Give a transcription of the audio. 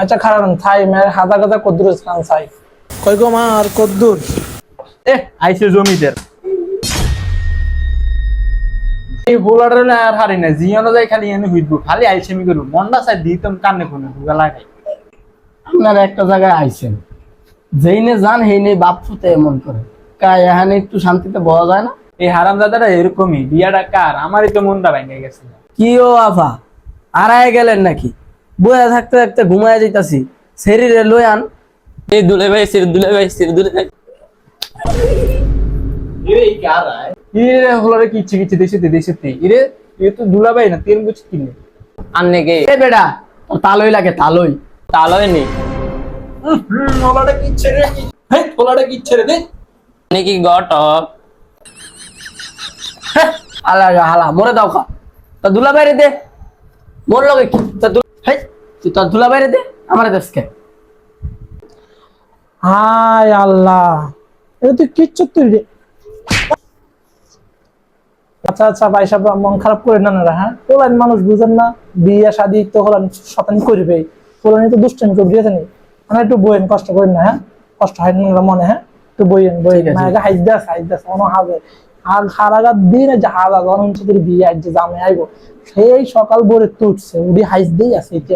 আচ্ছা খারাপ থাই মেয়ের হাজার হাজার কদ্দুর খান চাই কই গো মা আর কদ্দুর আইসে জমিদের এই হোলারে না আর হারি না জিয়ানো যাই খালি এনে হইব খালি আইসেমি করব মন্ডা চাই দিতাম কানে কোনে হুগা লাগাই। আপনারা একটা জায়গায় আইছেন, যেইনে যান হেইনে বাপ ফুতে এমন করে কাই এখানে একটু শান্তিতে বলা যায় না? এই হারামজাদাটা এরকমই, বিয়াটা কার আমারই তো মনটা ভেঙে গেছে। কি ও আফা আড়ায় গেলেন নাকি? বয়ে থাকতে থাকতে ঘুমায় যাইতাছি, শরীরে লই আন। এই দুলে ভাই সির দুলে ভাই সির দুলে ভাই এই কার আয় ইরে হোলারে কিচ্ছি কিচ্ছি দেশে ইরে এ তো দুলাভাই না তিন বুঝ কিনে আন্নে কে এ বেটা তোর তালই লাগে তালই। তালয় নি হোলাটা কিচ্ছে রে হেই হোলাটা কিচ্ছে রে দে নাকি গট হালা হালা মরে দাও খা তা দুলা বাইরে দে মোর লগে কি তা হেই তুই তোর দুলা বাইরে দে আমার দেশকে। হায় আল্লাহ এটা তুই কিচ্ছু তুই রে আচ্ছা আচ্ছা ভাই সাহেব মন খারাপ করে না না হ্যাঁ পোলান মানুষ বুঝেন না বিয়ে শাদি তো হলান শতানি করবে পোলানি তো দুষ্টামি করবে বুঝেছেন মানে একটু বইয়েন কষ্ট করেন না হ্যাঁ কষ্ট হয় না মনে হ্যাঁ একটু বইয়েন মায়ের হাইদাস মনে হবে আর সারাগাত দিন যে হাজা জনম বিয়ে আজ যে জামে আইব সেই সকাল ভোরে তো উঠছে উঠি হাইস দিয়ে আছে এটি